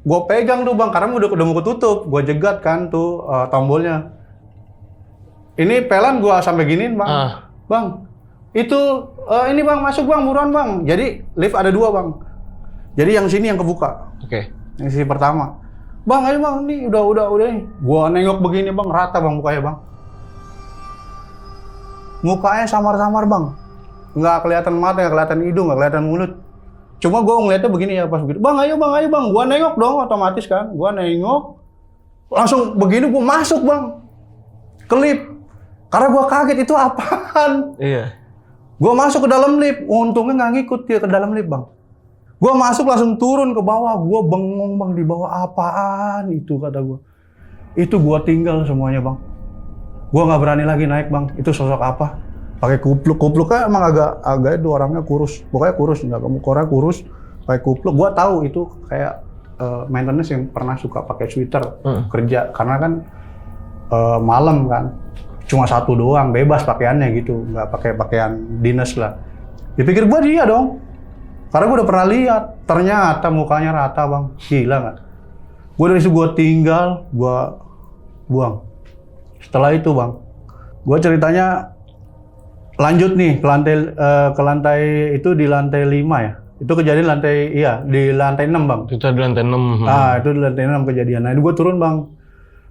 gue pegang tuh, Bang, karena udah mau ketutup. Gue jegat kan tuh tombolnya. Ini pelan gue sampai giniin, Bang. Bang, itu ini, Bang, masuk, Bang, buruan, Bang. Jadi lift ada 2, Bang. Jadi yang sini yang kebuka. Oke. Yang sisi pertama. Bang, ayo, Bang, nih udah nih. Gua nengok begini, Bang, rata, Bang, mukanya, Bang. Mukanya samar-samar, Bang. Nggak kelihatan mata, nggak kelihatan hidung, nggak kelihatan mulut. Cuma gua ngeliatnya begini ya pas begitu. Bang, ayo, Bang. Gua nengok dong, otomatis kan. Gua nengok, langsung begini gua masuk, Bang. Ke lift. Karena gua kaget itu apaan. Iya. Gua masuk ke dalam lift. Untungnya nggak ngikut dia ke dalam lift, Bang. Gue masuk langsung turun ke bawah. Gue bengong bang, di bawah apaan itu kata gue. Itu gue tinggal semuanya bang. Gue nggak berani lagi naik bang. Itu sosok apa? Pakai kupluk. Kupluknya emang agak itu orangnya kurus. Pokoknya kurus, nggak mukornya kurus. Pakai kupluk. Gue tahu itu kayak maintenance yang pernah suka pakai sweater kerja. Karena kan malam kan. Cuma satu doang, bebas pakaiannya gitu, nggak pakai pakaian dinas lah. Dipikir gue dia dong, karena gue udah pernah lihat. Ternyata mukanya rata bang, gila nggak? Gue dari situ gue tinggal, gue buang. Setelah itu bang, gue ceritanya lanjut nih ke lantai itu di lantai 5 ya. Itu kejadian di lantai 6 bang. Itu di lantai 6. Itu di lantai 6 kejadian. Nah itu gue turun bang.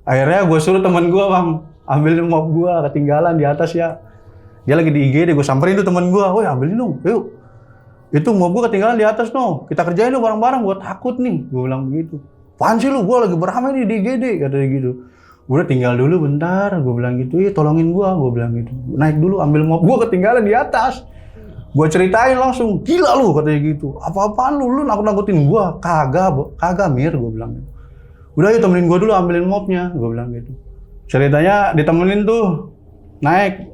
Akhirnya gue suruh teman gue bang, ambilin mop gue ketinggalan di atas ya. Dia lagi di IGD, gue samperin tuh temen gue, woi ambilin dong, yuk. Itu mop gue ketinggalan di atas no, kita kerjain dong bareng-bareng, gue takut nih, gue bilang begitu. Apaan sih lu, gue lagi beramai nih di IGD, katanya gitu. Udah tinggal dulu bentar, gue bilang gitu, tolongin gue bilang gitu. Naik dulu, ambil mop gue ketinggalan di atas. Gue ceritain langsung, gila lu katanya gitu. Apa-apaan lu nakut-nakutin gue, kagak Mir, gue bilang gitu. Udah yuk temenin gue dulu ambilin mopnya, gue bilang gitu. Ceritanya ditemenin tuh, naik.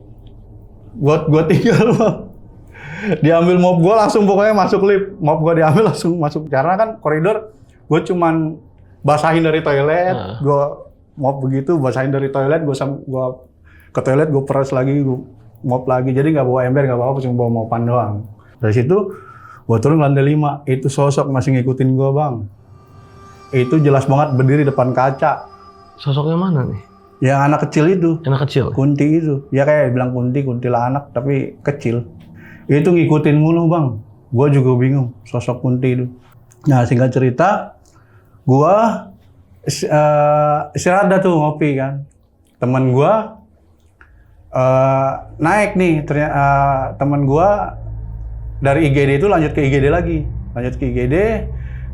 Gue tinggal bang. Diambil mop gue langsung pokoknya masuk lift. Mop gue diambil langsung masuk. Karena kan koridor, gue cuman basahin dari toilet. Gue mop begitu, basahin dari toilet. Gue ke toilet, gue peras lagi, gue mop lagi. Jadi nggak bawa ember, nggak bawa, cuma bawa mopan doang. Dari situ, gue turun lantai 5. Itu sosok masih ngikutin gue bang. Itu jelas banget berdiri depan kaca. Sosoknya mana nih? Yang anak kecil itu. Anak kecil? Kunti itu. Ya kayak bilang kuntilanak tapi kecil. Itu ngikutin mulu bang. Gua juga bingung sosok Kunti itu. Nah singkat cerita, gua istirahat dah tuh ngopi kan. Temen gua naik nih. Temen gua dari IGD itu lanjut ke IGD lagi. Lanjut ke IGD.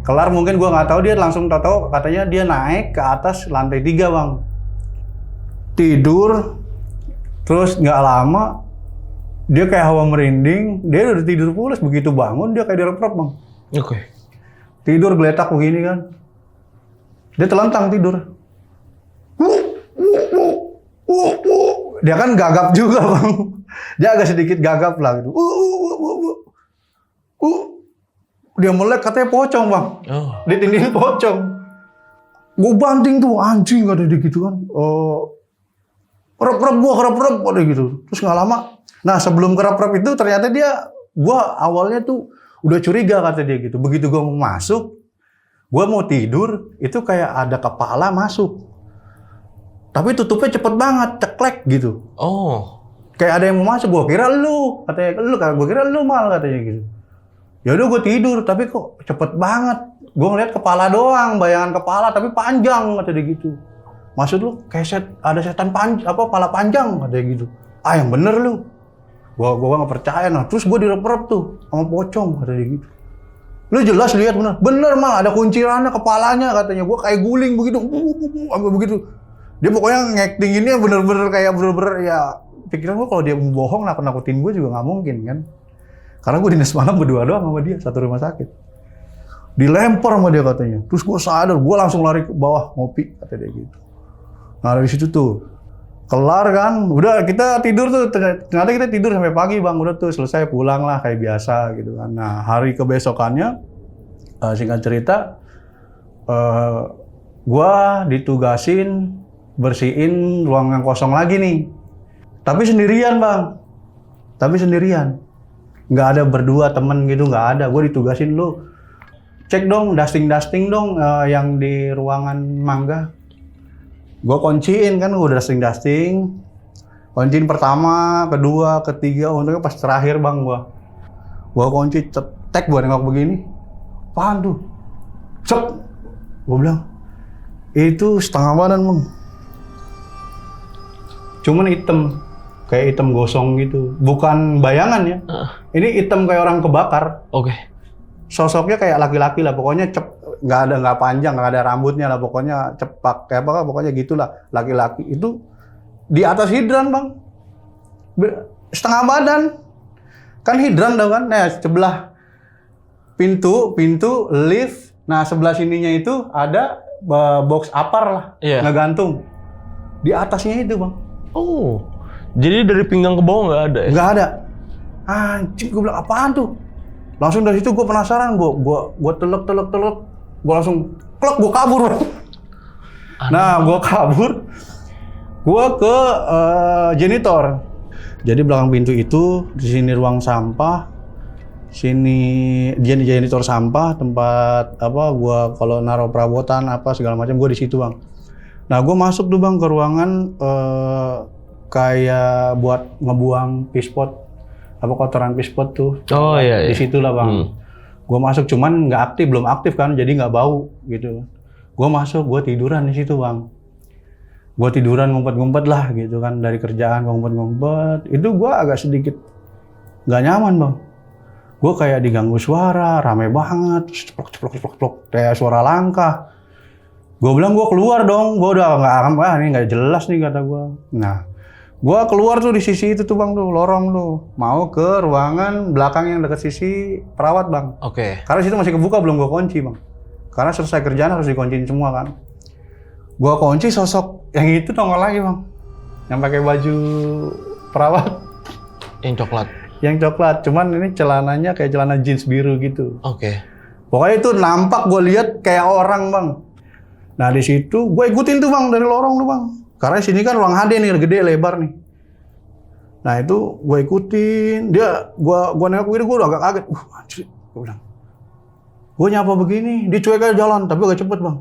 Kelar mungkin gua nggak tahu, dia langsung tahu katanya dia naik ke atas lantai 3 bang. Tidur, terus nggak lama dia kayak hawa merinding, dia udah tidur pulas, begitu bangun dia kayak direprop bang. Oke. Tidur geletak begini kan, dia telentang tidur. Dia kan gagap juga bang, dia agak sedikit gagap lah gitu. Dia melek katanya pocong bang, ditindih pocong. Gue banting tuh anjing kata dia gitu kan. Kerap-kerap pada gitu. Terus nggak lama, nah sebelum kerap-kerap itu ternyata gua awalnya tuh udah curiga kata dia gitu. Begitu gua mau masuk, gua mau tidur, itu kayak ada kepala masuk. Tapi tutupnya cepet banget, ceklek gitu. Oh. Kayak ada yang mau masuk, gua kira lu, gua kira lu mal katanya gitu. Ya udah gua tidur, tapi kok cepet banget. Gua ngeliat kepala doang, bayangan kepala tapi panjang kata dia gitu. Maksud lu kayak ada setan pala panjang katanya gitu. Yang bener lu. Gua nggak percaya nah. Terus gua direp-rep tuh sama pocong katanya gitu. Lu jelas lihat bener mal ada kuncirannya kepalanya katanya. Gua kayak guling begitu, begitu. Dia pokoknya ngactinginnya bener-bener ya. Pikiran gua kalau dia bohong nakut-nakutin gua juga nggak mungkin kan. Karena gua dinas malam berdua doang sama dia satu rumah sakit. Dilempar sama dia katanya. Terus gua sadar, gua langsung lari ke bawah ngopi kata dia gitu. Nah dari situ tuh, kelar kan, udah kita tidur tuh, ternyata kita tidur sampai pagi bang, udah tuh selesai pulang lah kayak biasa gitu kan. Nah hari kebesokannya, singkat cerita, gua ditugasin bersihin ruang yang kosong lagi nih. Tapi sendirian bang, nggak ada berdua temen gitu, nggak ada. Gua ditugasin lu, cek dong, dusting dong yang di ruangan mangga. Gue kunciin kan, gue dusting. Kunciin pertama, kedua, ketiga, untungnya pas terakhir bang gue kunci, cetek gue nengok begini. Apaan tuh? Cep! Gue bilang, itu setengah badan bang. Cuman hitam, kayak hitam gosong gitu. Bukan bayangan ya, ini hitam kayak orang kebakar. Oke. Sosoknya kayak laki-laki lah, pokoknya nggak panjang, nggak ada rambutnya lah, pokoknya cepak kayak apa, pokoknya gitulah laki-laki itu di atas hidran bang, setengah badan kan hidran dong kan, nah sebelah pintu lift. Nah sebelah sininya itu ada box apar lah, Iya. ngegantung. Di atasnya itu bang. Oh, jadi dari pinggang ke bawah nggak ada ya? Nggak ada. Anjing, gue bilang apaan tuh? Langsung dari situ gue penasaran, gue telek. Gue langsung klok, gue kabur bang. Nah gue kabur. Gue ke janitor. Jadi belakang pintu itu, di sini ruang sampah, sini janitor sampah, tempat apa? Gua kalau naruh perabotan apa segala macam, gua di situ bang. Nah, gua masuk tuh bang ke ruangan kayak buat ngebuang pispot, apa kotoran pispot tuh. Oh iya. Di situ lah bang. Gua masuk, cuman nggak aktif, belum aktif kan, jadi nggak bau gitu. Gua masuk, gua tiduran di situ bang. Gue tiduran ngumpet-ngumpet lah gitu kan, dari kerjaan gue ngumpet-ngumpet. Itu gue agak sedikit nggak nyaman bang. Gue kayak diganggu suara, rame banget, ceplok, kayak suara langkah. Gue bilang gue keluar dong, gue udah ini nggak jelas nih kata gue. Nah, gue keluar tuh di sisi itu tuh bang tuh, lorong tuh, mau ke ruangan belakang yang dekat sisi perawat bang. Oke. Karena situ masih kebuka, belum gue kunci bang. Karena selesai kerjaan harus dikunciin semua kan. Gua kunci, sosok yang itu nongol lagi bang, yang pakai baju perawat, Yang coklat. yang coklat, cuman ini celananya kayak celana jeans biru gitu. Oke. Pokoknya itu nampak, gue lihat kayak orang bang. Nah di situ gue ikutin tuh bang dari lorong tuh bang, karena sini kan ruang HD nih, gede lebar nih. Nah itu gue ikutin dia, gue nengok gitu, gue udah agak kaget. Anjir, gue bilang, gue nyapa begini, dia cuek aja jalan, tapi agak cepet bang.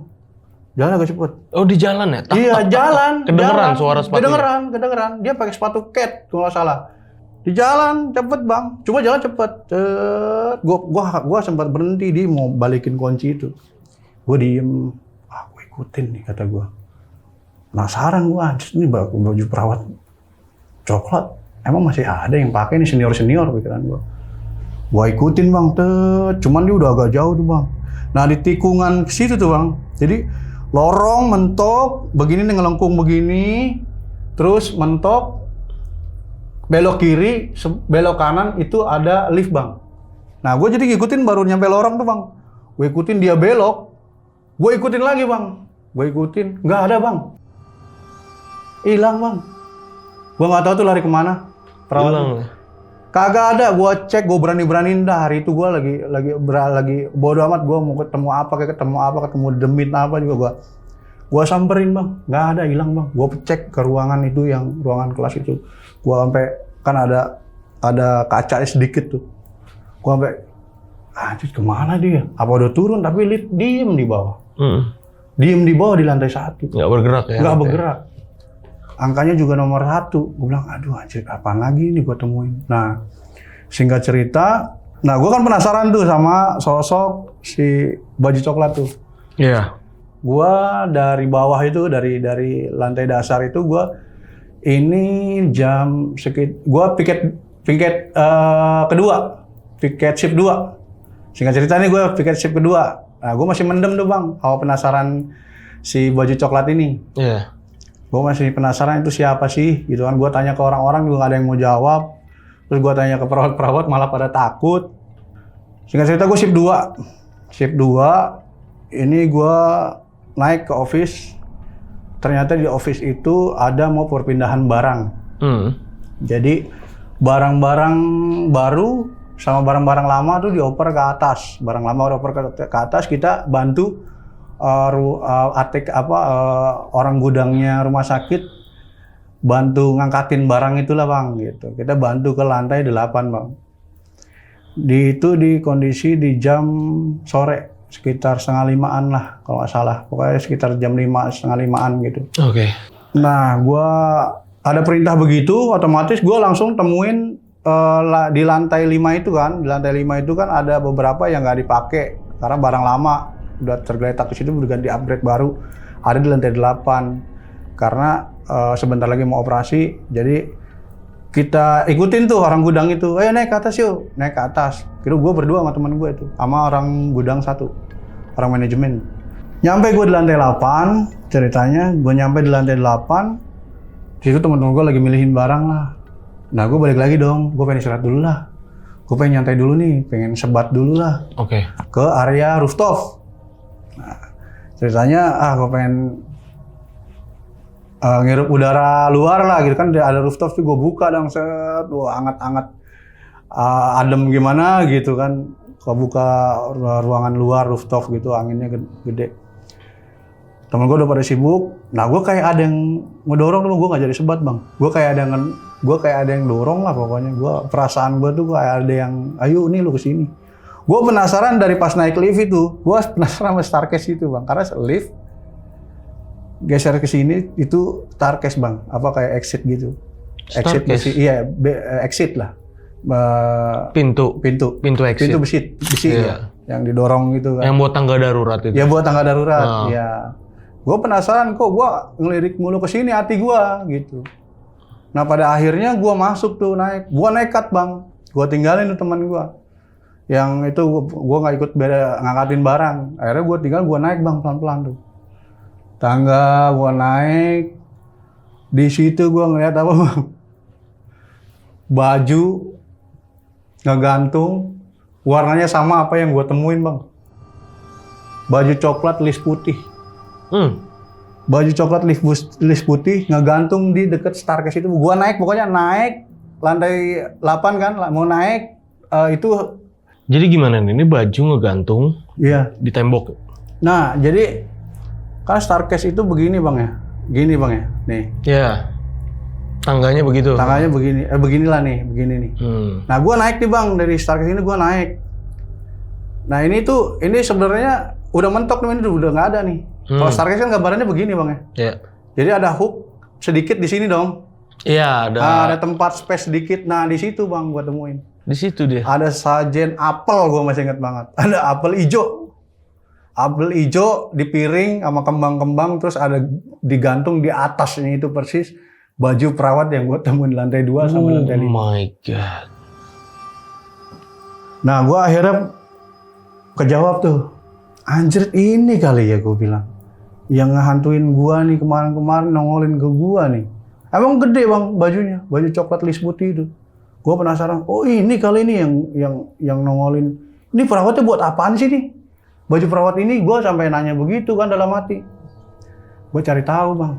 Jalan agak cepet. Oh di jalan ya? Iya jalan. Kedengeran jalan. suara sepatunya? Kedengeran. Dia pakai sepatu cat kalau nggak salah. Di jalan cepet bang. Cuma jalan cepet. Gua sempat berhenti, dia mau balikin kunci itu. Gue diem. Gue ikutin nih kata gue. Penasaran gue, ini baju perawat coklat. Emang masih ada yang pakai nih, senior pikiran gue. Gue ikutin bang. Cuman dia udah agak jauh tuh bang. Nah di tikungan ke situ tuh bang. Jadi lorong mentok, begini nih ngelengkung begini, terus mentok, belok kiri, belok kanan itu ada lift bang. Nah gue jadi ngikutin baru nyampe lorong tuh bang. Gue ikutin dia belok, gue ikutin lagi bang. Gue ikutin, nggak ada bang. Hilang bang. Gue nggak tahu tuh lari kemana. Hilang. Kagak ada, gue cek, gue berani-beraniin dah. Hari itu gue lagi bodo amat, gue mau ketemu demit apa juga gue samperin bang, nggak ada, hilang bang. Gue cek ke ruangan itu, yang ruangan kelas itu, gue sampai kan ada kaca sedikit tuh, gue sampai, anjir kemana dia? Apa udah turun? Tapi lift diem di bawah, diem di bawah di lantai 1, nggak bergerak ya? Nggak bergerak. Angkanya juga nomor 1. Gue bilang, aduh anjir, apaan lagi nih gue temuin. Nah, singkat cerita, nah gue kan penasaran tuh sama sosok si baju coklat tuh. Iya. Yeah. Gue dari bawah itu, dari lantai dasar itu, gue ini jam sekitar, gue piket kedua, piket shift 2. Singkat cerita nih gue piket shift kedua. Nah, gue masih mendem tuh bang, awal penasaran si baju coklat ini. Iya. Yeah. Gue masih penasaran itu siapa sih, gitu kan. Gue tanya ke orang-orang juga gak ada yang mau jawab. Terus gue tanya ke perawat-perawat malah pada takut. Singkat cerita gue shift 2. Shift 2, ini gue naik ke office. Ternyata di office itu ada mau perpindahan barang. Jadi barang-barang baru sama barang-barang lama tuh dioper ke atas. Barang lama dioper ke atas, kita bantu orang gudangnya rumah sakit bantu ngangkatin barang itulah bang, gitu. Kita bantu ke lantai 8 bang. Di kondisi di jam sore sekitar 4:30-an lah kalau nggak salah. Pokoknya sekitar jam 5, 4:30-an gitu. Oke. Nah, gua ada perintah begitu, otomatis gua langsung temuin di lantai 5 itu kan. Di lantai 5 itu kan ada beberapa yang nggak dipakai karena barang lama udah tergeletak di situ, udah ganti upgrade baru. Ada di lantai 8 karena sebentar lagi mau operasi, jadi kita ikutin tuh orang gudang itu, ayo naik ke atas yuk, naik ke atas. Kira gue berdua sama teman gue itu, sama orang gudang 1, orang manajemen. Nyampe gue di lantai 8, ceritanya gue nyampe di lantai 8, di situ teman-teman gue lagi milihin barang lah. Nah gue balik lagi dong, gue pengen istirahat dulu lah. gue pengen nyantai dulu nih, pengen sebat dulu lah. Oke. Ke area rooftop. Nah, ceritanya gue pengen ngirup udara luar lah gitu kan, ada rooftop tuh gue buka dong, set, hangat-hangat, adem gimana gitu kan, gue buka ruangan luar rooftop gitu, anginnya gede. Temen gue udah pada sibuk, nah gue kayak ada yang ngedorong tuh, gue nggak jadi sebat bang, gue kayak ada yang dorong lah pokoknya, perasaan gue tuh kayak ada yang, ayo nih lu kesini. Gue penasaran dari pas naik lift itu, gue penasaran sama staircase itu bang, karena lift geser ke sini itu staircase bang, apa kayak exit gitu. Exit besi, iya exit lah. Pintu exit. Pintu besi iya. Ya, yang didorong gitu kan. Yang buat tangga darurat itu. Ya buat tangga darurat, ya. Gue penasaran kok gue ngelirik mulu ke sini hati gue gitu. Nah pada akhirnya gue masuk tuh naik, gue nekat bang, gue tinggalin tuh teman gue. Yang itu gue nggak ikut ngangkatin barang, akhirnya gue tinggal, gue naik bang pelan-pelan tuh. Tangga gue naik, di situ gue ngeliat apa bang? Baju ngegantung, warnanya sama apa yang gue temuin bang. Baju coklat list putih. Baju coklat list putih ngegantung di deket staircase itu. Gue naik, pokoknya naik lantai 8 kan, mau naik itu. Jadi gimana nih? Ini baju ngegantung di tembok. Nah jadi kan staircase itu begini bang ya, gini bang ya, nih. Iya. Tangganya begitu. Tangganya begini, beginilah nih, begini nih. Nah gue naik nih bang, dari staircase ini gue naik. Nah ini sebenarnya udah mentok nih, ini udah nggak ada nih. Kalau staircase kan gambarannya begini bang ya. Iya. Jadi ada hook sedikit di sini dong. Iya ada. Ada tempat space sedikit. Nah di situ bang gue temuin. Di situ dia. Ada sajen apel, gue masih ingat banget. Ada apel hijau. Apel hijau di piring sama kembang-kembang, terus ada digantung di atasnya itu persis baju perawat yang gue temuin di lantai 2 sama lantai 5. Oh my god. Nah gue akhirnya kejawab tuh, anjir ini kali ya gue bilang, yang ngehantuin gue nih kemarin-kemarin, nongolin ke gue nih. Emang gede bang bajunya, baju coklat list putih itu. Gue penasaran, oh ini kali ini yang nongolin. Ini perawatnya buat apaan sih nih? Baju perawat ini, gue sampai nanya begitu kan dalam hati. Gue cari tahu bang,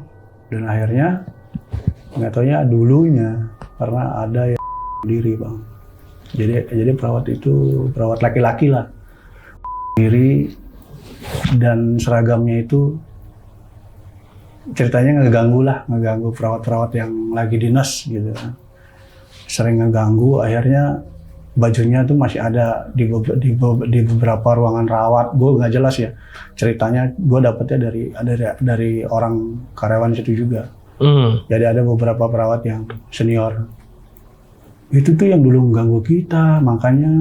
dan akhirnya nggak taunya dulunya karena ada yang diri bang. Jadi perawat itu perawat laki-laki lah, diri dan seragamnya itu ceritanya ngeganggu perawat-perawat yang lagi dinas gitu. Sering ngeganggu, akhirnya bajunya tuh masih ada di beberapa ruangan rawat. Gue nggak jelas ya ceritanya, gue dapetnya dari orang karyawan situ juga. Jadi ada beberapa perawat yang senior itu tuh yang dulu mengganggu kita, makanya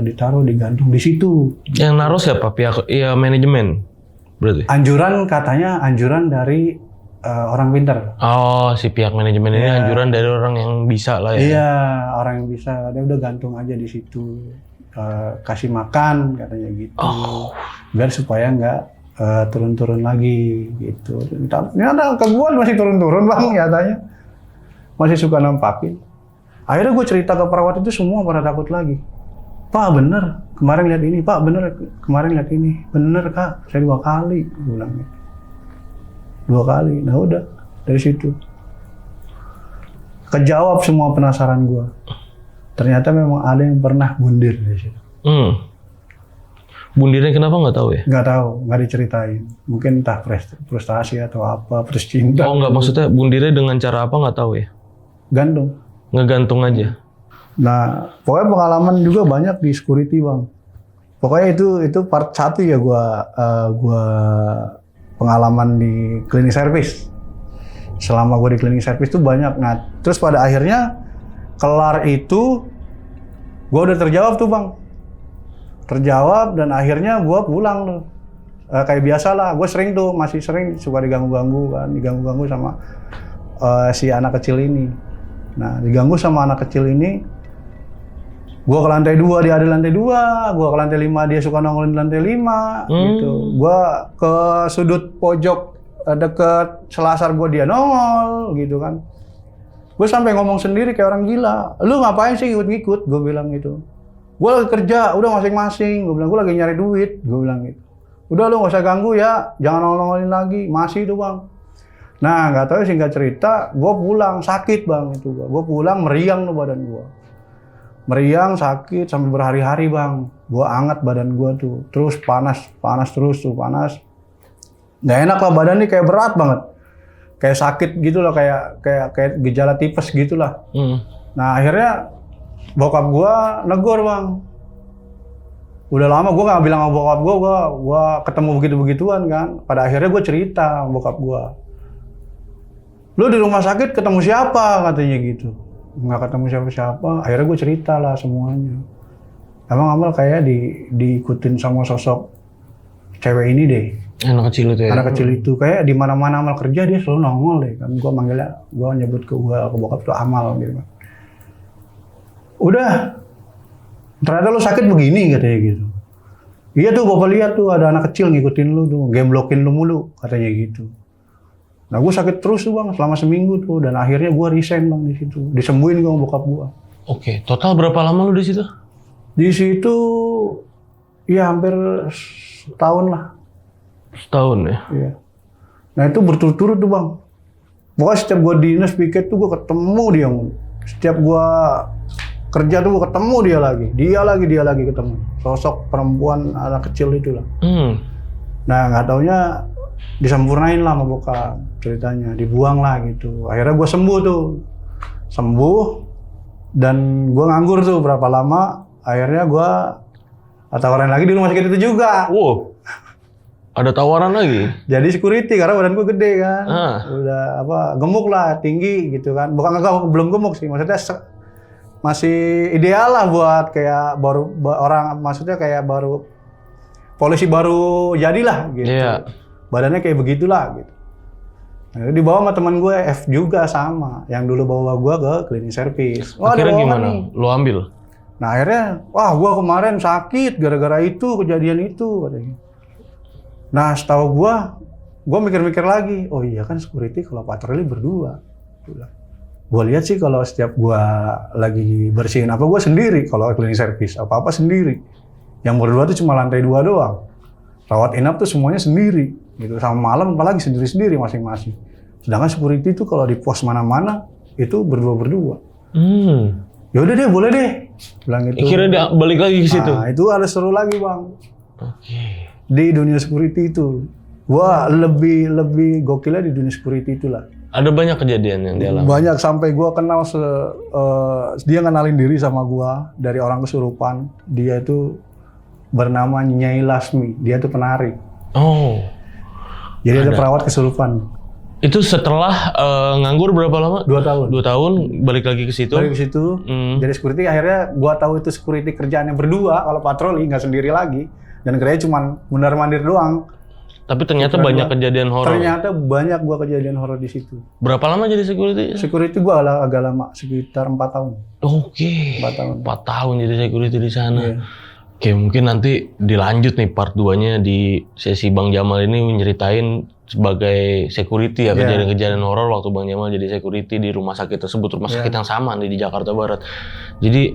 ditaruh digantung di situ. Yang naruh siapa? Pihak manajemen berarti? Katanya anjuran dari orang pinter. Oh, si pihak manajemen ini anjuran dari orang yang bisa lah ya? Iya, orang yang bisa. Dia udah gantung aja di situ. Kasih makan katanya gitu. Biar supaya nggak turun-turun lagi gitu. Ternyata ke gua masih turun-turun bang nyatanya. Masih suka nampakin. Akhirnya gue cerita ke perawat itu, semua pada takut lagi. Pak bener, kemarin lihat ini. Pak bener, kemarin lihat ini. Bener kak, saya 2 kali. Gue bilang gitu. 2 kali, nah udah dari situ kejawab semua penasaran gue. Ternyata memang ada yang pernah bundir di situ. Bundirnya kenapa nggak tahu ya? Nggak tahu, nggak diceritain. Mungkin entah frustasi atau apa, terus cinta. Oh nggak, maksudnya bundirnya dengan cara apa nggak tahu ya? Gantung. Ngegantung aja. Nah, pokoknya pengalaman juga banyak di security bang. Pokoknya itu part 1 ya gua pengalaman di cleaning service. Selama gue di cleaning service tuh banyak. Nah, terus pada akhirnya kelar itu, gue udah terjawab tuh bang. Terjawab dan akhirnya gue pulang tuh. Kayak biasa lah, gue masih sering suka diganggu-ganggu kan. Diganggu-ganggu sama si anak kecil ini. Nah, diganggu sama anak kecil ini, gue ke lantai 2, dia ada di lantai 2, gue ke lantai 5, dia suka nongolin di lantai 5, gitu. Gue ke sudut pojok deket selasar gue, dia nongol, gitu kan. Gue sampai ngomong sendiri kayak orang gila, lu ngapain sih ngikut-ngikut, gue bilang gitu. Gue lagi kerja, udah masing-masing. Gue bilang, gue lagi nyari duit. Gue bilang gitu. Udah lu gak usah ganggu ya, jangan nongolin lagi. Masih itu bang. Nah gak tahu singkat cerita, gue pulang sakit bang itu. Gue pulang meriang tuh badan gue. Meriang, sakit sampai berhari-hari bang. Gue anget badan gue tuh. Terus panas terus tuh, panas. Gak enak lah badan nih, kayak berat banget. Kayak sakit gitu lah, kayak gejala tipes gitu lah. Nah akhirnya bokap gua negor bang. Udah lama gua nggak bilang sama bokap gua ketemu begitu-begituan kan. Pada akhirnya gua cerita sama bokap gua. Lu di rumah sakit ketemu siapa katanya gitu. Nggak ketemu siapa-siapa. Akhirnya gua cerita lah semuanya. Emang Amal kayak diikutin sama sosok cewek ini deh. Anak kecil itu ya? Anak kecil itu kayak di mana-mana Amal kerja dia selalu nongol deh kan. Gua nyebut ke bokap tuh Amal gitu. Udah, ternyata lu sakit begini katanya gitu. Iya tuh bapak lihat tuh ada anak kecil ngikutin lu tuh, gemblokin lu mulu katanya gitu. Nah gue sakit terus tuh bang selama seminggu tuh dan akhirnya gue resign bang di situ, disembuhin gue sama bokap gue. Oke, total berapa lama lu di situ? Di situ ya hampir setahun lah. Setahun ya? Iya. Nah itu berturut-turut tuh bang. Pokoknya setiap gue dinas piket tuh gue ketemu dia mulu. Setiap gue kerja tuh ketemu dia lagi ketemu sosok perempuan anak kecil itulah. Nah nggak taunya disempurnain lah sama bokap ceritanya, dibuang lah gitu. Akhirnya gue sembuh dan gue nganggur tuh berapa lama. Akhirnya gue tawaran lagi di rumah sakit itu juga. Wow, ada tawaran lagi? Jadi security karena badan gue gede kan, udah gemuk lah, tinggi gitu kan. Bukan belum gemuk sih, maksudnya masih ideal lah buat kayak maksudnya kayak baru polisi baru jadilah gitu. Yeah. Badannya kayak begitulah gitu. Nah, dibawa sama teman gue F juga sama, yang dulu bawa gue ke cleaning service. Akhirnya gimana? Lo ambil? Nah akhirnya, wah gue kemarin sakit gara-gara itu, kejadian itu katanya. Nah setahu gue mikir-mikir lagi, oh iya kan security kalau patroli berdua. Gue lihat sih kalau setiap gue lagi bersihin apa gue sendiri, kalau cleaning service apa-apa sendiri. Yang berdua tuh cuma lantai 2 doang. Rawat inap tuh semuanya sendiri, gitu. Sama malam apalagi sendiri-sendiri masing-masing. Sedangkan security itu kalau di pos mana-mana itu berdua-berdua. Ya udah deh, boleh deh, bilang gitu. Akhirnya dia balik lagi ke situ. Nah itu ada seru lagi bang. Oke. Di dunia security itu, gua lebih gokilnya di dunia security itulah. Ada banyak kejadian yang dia alami? Banyak, sampai gue kenal, dia ngenalin diri sama gue dari orang kesurupan. Dia itu bernama Nyai Lasmi, dia tuh penari. Oh. Jadi ada perawat kesurupan. Itu setelah nganggur berapa lama? 2 tahun. 2 tahun, balik lagi ke situ? Balik ke situ, jadi security. Akhirnya gue tahu itu security kerjaannya berdua, kalau patroli nggak sendiri lagi. Dan kerjanya cuma mundar-mandir doang. Tapi ternyata banyak kejadian horor. Ternyata banyak gua kejadian horor di situ. Berapa lama jadi security? Security gua agak lama, sekitar 4 tahun. Oke. 4 tahun. 4 tahun jadi security di sana. Yeah. Oke, mungkin nanti dilanjut nih part 2-nya di sesi Bang Jamal ini nyeritain sebagai security ya, kejadian-kejadian horor waktu Bang Jamal jadi security di rumah sakit tersebut, rumah sakit yang sama nih di Jakarta Barat. Jadi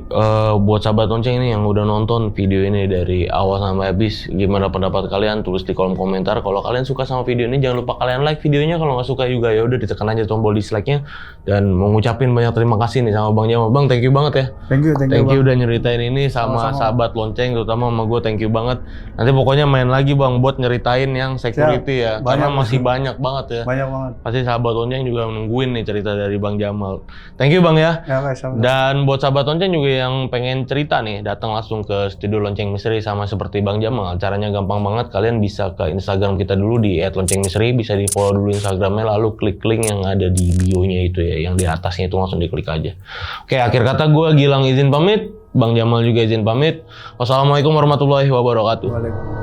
buat sahabat lonceng ini yang udah nonton video ini dari awal sampai habis, gimana pendapat kalian? Tulis di kolom komentar. Kalau kalian suka sama video ini, jangan lupa kalian like videonya. Kalau nggak suka juga ya udah ditekan aja tombol dislike-nya. Dan mau ngucapin banyak terima kasih nih sama Bang Jamal. Bang, thank you banget ya. Thank you udah nyeritain ini sama sahabat lonceng, terutama sama gue. Thank you banget. Nanti pokoknya main lagi Bang buat nyeritain yang security ya. Karena masih banyak banget ya. Banyak banget. Pasti sahabat lonceng juga nungguin nih cerita dari Bang Jamal. Thank you Bang ya. Sama-sama. Dan buat sahabat lonceng juga yang pengen cerita nih, datang langsung ke studio Lonceng Misteri sama seperti Bang Jamal. Caranya gampang banget. Kalian bisa ke Instagram kita dulu di @loncengmisteri, bisa di follow dulu Instagramnya, lalu klik link yang ada di bio-nya itu ya, yang di atasnya itu langsung diklik aja. Oke, akhir kata gue Gilang izin pamit. Bang Jamal juga izin pamit. Wassalamualaikum warahmatullahi wabarakatuh. Waalaikumsalam.